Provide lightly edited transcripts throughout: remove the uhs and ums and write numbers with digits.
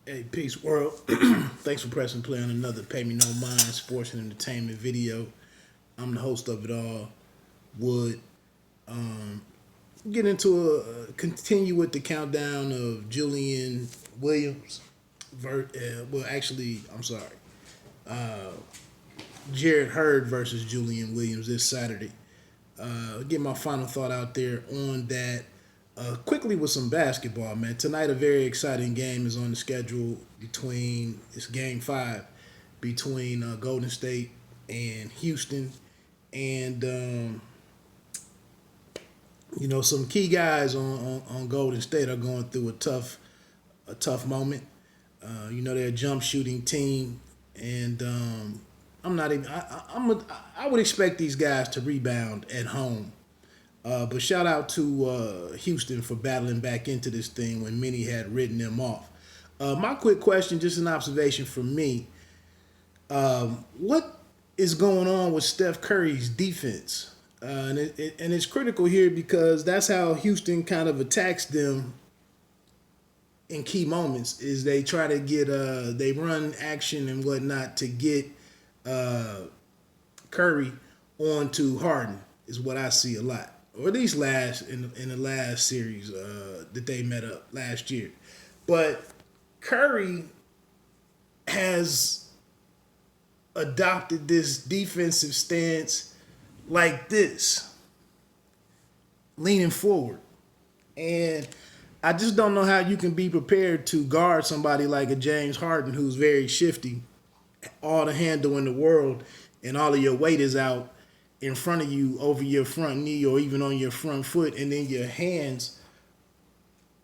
Hey, peace world. Thanks for pressing play on another Pay Me No Mind sports and entertainment video. I'm the host of it all, Wood. Get into continue with the countdown of Julian Williams. I'm sorry. Jared Hurd versus Julian Williams this Saturday. Get my final thought out there on that. Quickly with some basketball, man. Tonight, a very exciting game is on the schedule it's game five between Golden State and Houston. And, some key guys on Golden State are going through a tough moment. They're a jump shooting team. And I'm not even, I would expect these guys to rebound at home. But shout out to Houston for battling back into this thing when many had written them off. My quick question, just an observation from me. What is going on with Steph Curry's defense? And it's critical here because that's how Houston kind of attacks them in key moments. Is they try to get they run action and whatnot to get Curry onto Harden is what I see a lot, or at least in the last series that they met up last year. But Curry has adopted this defensive stance like this, leaning forward. And I just don't know how you can be prepared to guard somebody like a James Harden who's very shifty, all the handle in the world, and all of your weight is out in front of you over your front knee or even on your front foot, and then your hands.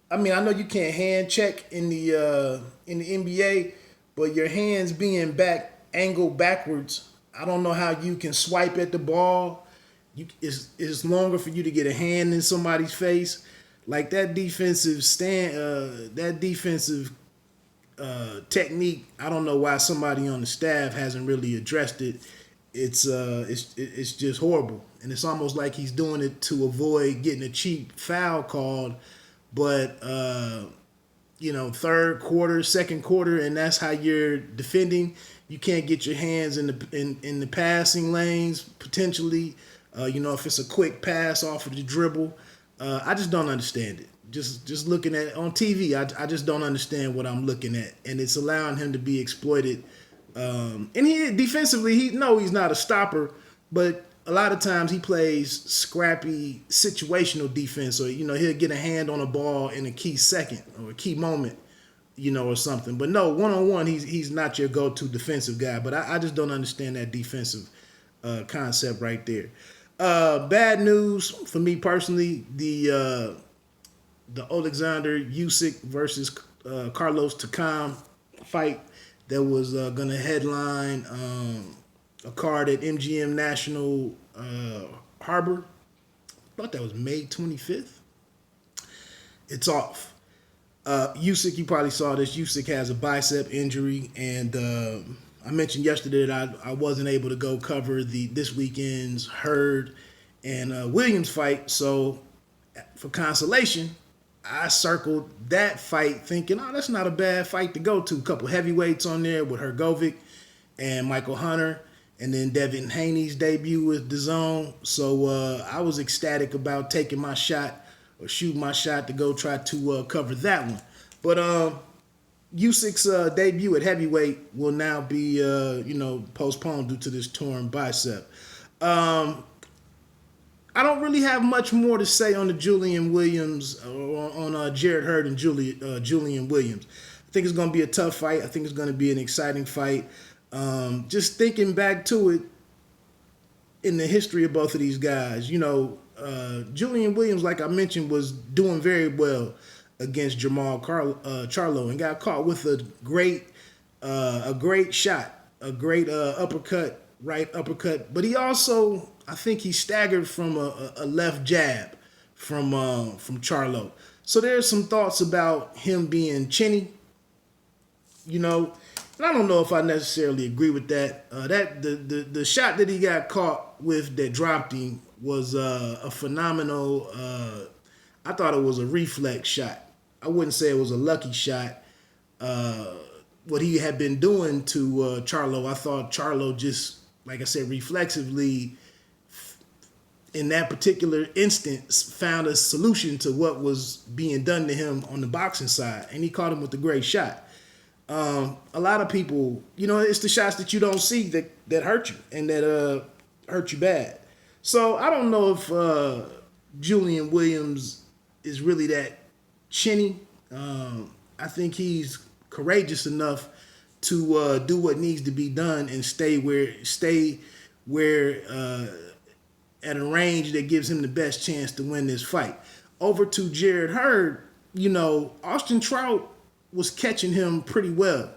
I mean, I know you can't hand check in the NBA, but your hands being angled backwards, I don't know how you can swipe at the ball. It's longer for you to get a hand in somebody's face. Like that defensive technique. I don't know why somebody on the staff hasn't really addressed it. It's just horrible, and it's almost like he's doing it to avoid getting a cheap foul called. But third quarter, second quarter, and that's how you're defending. You can't get your hands in the passing lanes potentially. If it's a quick pass off of the dribble, I just don't understand it. Just looking at it on TV, I just don't understand what I'm looking at, and it's allowing him to be exploited. And defensively, he's not a stopper, but a lot of times he plays scrappy situational defense, or he'll get a hand on a ball in a key second or a key moment, or something. But no, one-on-one, he's not your go-to defensive guy. But I just don't understand that defensive concept right there. Bad news for me personally: the Alexander Usyk versus Carlos Takam fight that was going to headline a card at MGM National Harbor. I thought that was May 25th. It's off. Usyk, you probably saw this. Usyk has a bicep injury, and I mentioned yesterday that I wasn't able to go cover this weekend's Hurd and Williams fight. So for consolation, I circled that fight thinking, that's not a bad fight to go to. A couple heavyweights on there with Hrgovic and Michael Hunter, and then Devin Haney's debut with DAZN. So I was ecstatic about taking my shot or shooting my shot to go try to cover that one. But Usyk's debut at heavyweight will now be postponed due to this torn bicep. I don't really have much more to say on the Julian Williams or on Jared Hurd and Julian Williams. I think it's going to be a tough fight. I think it's going to be an exciting fight. Just thinking back to it in the history of both of these guys, Julian Williams, like I mentioned, was doing very well against Jamal Charlo and got caught with a great shot, a great uppercut, right uppercut. But he also, I think he staggered from a left jab from Charlo. So there's some thoughts about him being chinny, and I don't know if I necessarily agree with that. The shot that he got caught with that dropped him was a phenomenal. I thought it was a reflex shot. I wouldn't say it was a lucky shot, what he had been doing to Charlo. I thought Charlo just, like I said, reflexively in that particular instance found a solution to what was being done to him on the boxing side, and he caught him with a great shot. A lot of people, it's the shots that you don't see that hurt you and that hurt you bad. So I don't know if Julian Williams is really that chinny. I think he's courageous enough to do what needs to be done and stay where at a range that gives him the best chance to win this fight. Over to Jarrett Hurd, Austin Trout was catching him pretty well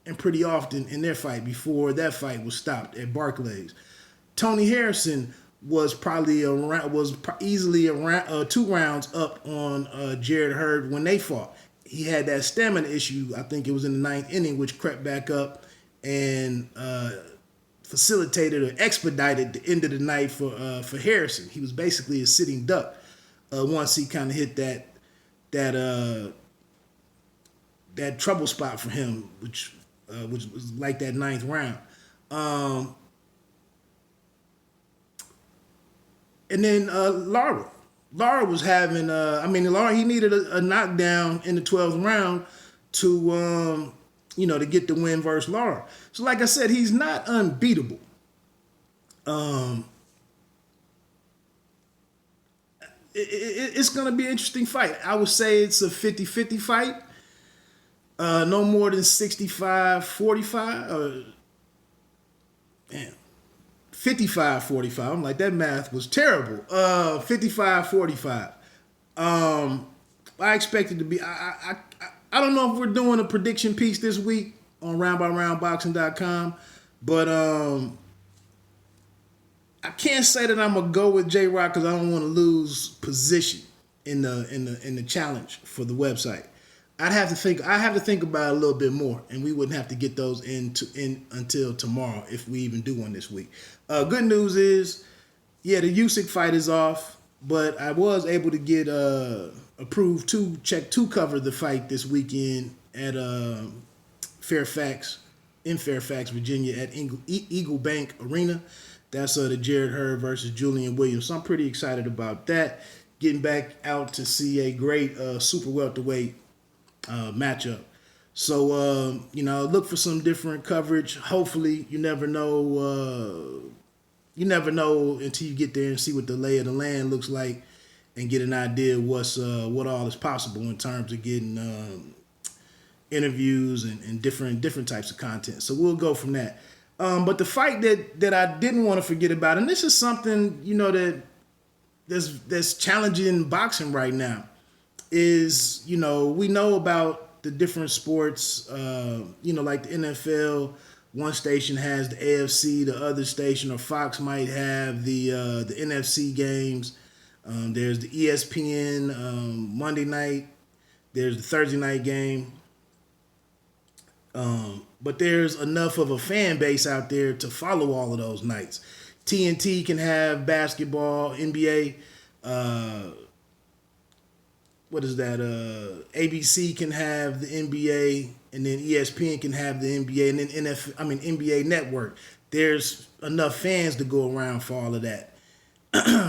and pretty often in their fight before that fight was stopped at Barclays. Tony Harrison was easily around 2 rounds up on Jarrett Hurd when they fought. He had that stamina issue. I think it was in the 9th inning, which crept back up and facilitated or expedited the end of the night for Harrison. He was basically a sitting duck once he kind of hit that trouble spot for him, which was like that 9th round. And then Lara was having, Lara, he needed a knockdown in the 12th round to get the win versus Lara. So like I said, he's not unbeatable. It's going to be an interesting fight. I would say it's a 50-50 fight. No more than 65-45. 55-45. I'm like, that math was terrible. 55-45. I expect it to be. I don't know if we're doing a prediction piece this week on roundbyroundboxing.com, but I can't say that I'm gonna go with J-Rock because I don't want to lose position in the challenge for the website. I have to think about it a little bit more, and we wouldn't have to get those in until tomorrow if we even do one this week. Good news is, the Usyk fight is off, but I was able to get approved to cover the fight this weekend at Fairfax, Virginia at Eagle Bank Arena. That's the Jarrett Hurd versus Julian Williams. So I'm pretty excited about that. Getting back out to see a great super welterweight matchup. So, look for some different coverage. Hopefully, you never know until you get there and see what the lay of the land looks like and get an idea of what all is possible in terms of getting interviews and different types of content. So we'll go from that. But the fight that I didn't want to forget about, and this is something, that's challenging boxing right now, is, we know about the different sports, like the NFL. One station has the AFC, the other station or Fox might have the NFC games. There's the ESPN Monday night. There's the Thursday night game. But there's enough of a fan base out there to follow all of those nights. TNT can have basketball, NBA. ABC can have the NBA, and then ESPN can have the NBA, and then NBA Network. There's enough fans to go around for all of that.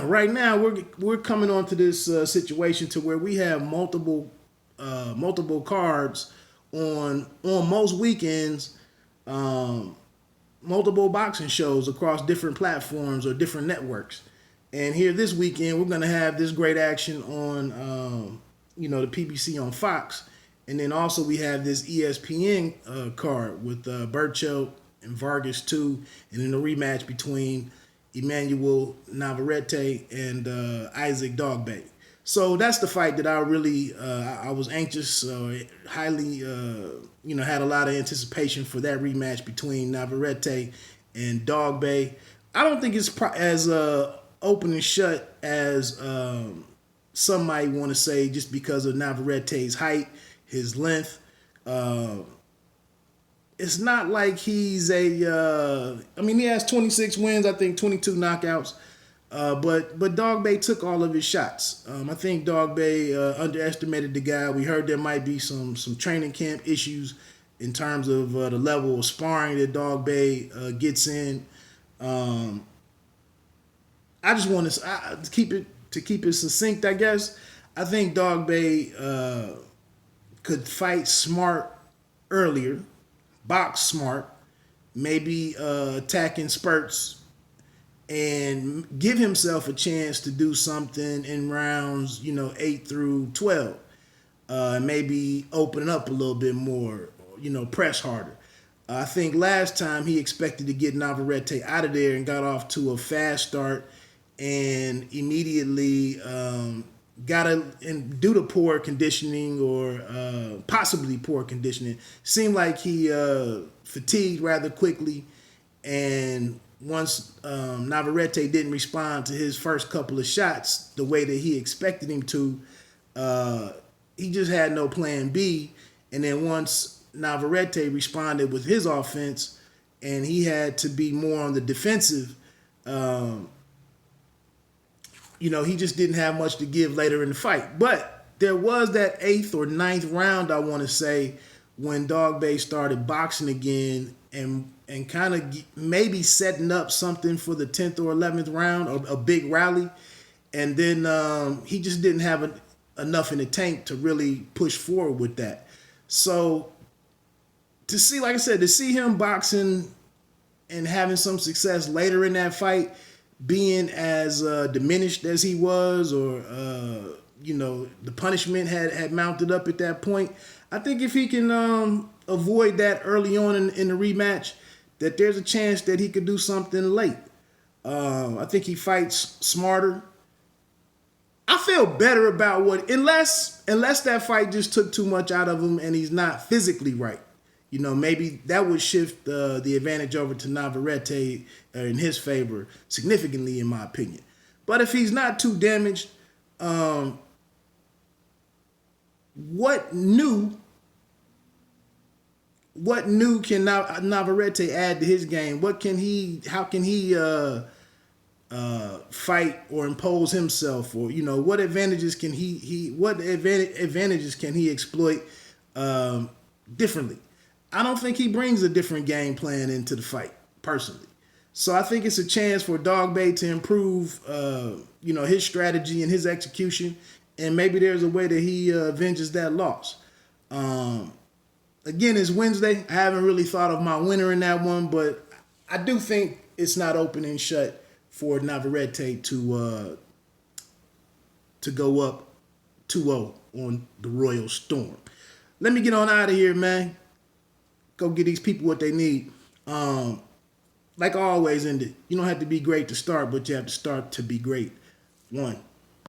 Right now, we're coming onto this situation to where we have multiple cards on most weekends, multiple boxing shows across different platforms or different networks. And here this weekend, we're going to have this great action on, the PBC on Fox. And then also we have this ESPN card with Bercho and Vargas 2, and then a rematch between Emmanuel Navarrete and Isaac Dogboe. So that's the fight that I really, I was anxious, highly, had a lot of anticipation for that rematch between Navarrete and Dogboe. I don't think it's as open and shut as some might want to say, just because of Navarrete's height, his length. It's not like he's he has 26 wins, I think 22 knockouts. But Dogboe took all of his shots. I think Dogboe underestimated the guy. We heard there might be some training camp issues in terms of the level of sparring that Dogboe gets in. I just want to keep it succinct, I guess. I think Dogboe could fight smart earlier, box smart, maybe attacking spurts, and give himself a chance to do something in rounds, 8 through 12. Maybe open up a little bit more, press harder. I think last time he expected to get Navarrete out of there and got off to a fast start and immediately and due to poor conditioning or possibly poor conditioning, seemed like he fatigued rather quickly. And once Navarrete didn't respond to his first couple of shots the way that he expected him to, he just had no plan B. And then once Navarrete responded with his offense and he had to be more on the defensive, he just didn't have much to give later in the fight. But there was that 8th or 9th round, I want to say, when Dogboe started boxing again and kind of maybe setting up something for the 10th or 11th round, or a big rally. And then he just didn't have enough in the tank to really push forward with that. So to see, like I said, to see him boxing and having some success later in that fight, being as diminished as he was, or the punishment had mounted up at that point, I think if he can avoid that early on in the rematch, that there's a chance that he could do something late. I think he fights smarter. I feel better about unless that fight just took too much out of him and he's not physically right. Maybe that would shift the advantage over to Navarrete in his favor significantly, in my opinion. But if he's not too damaged, what new can Navarrete add to his game? How can he fight or impose himself, or what advantages can he exploit differently? I don't think he brings a different game plan into the fight, personally. So I think it's a chance for Dogboe to improve, his strategy and his execution, and maybe there's a way that he avenges that loss. Again, it's Wednesday. I haven't really thought of my winner in that one, but I do think it's not open and shut for Navarrete to go up 2-0 on the Royal Storm. Let me get on out of here, man. Go get these people what they need. Like I always end it, you don't have to be great to start, but you have to start to be great. 1.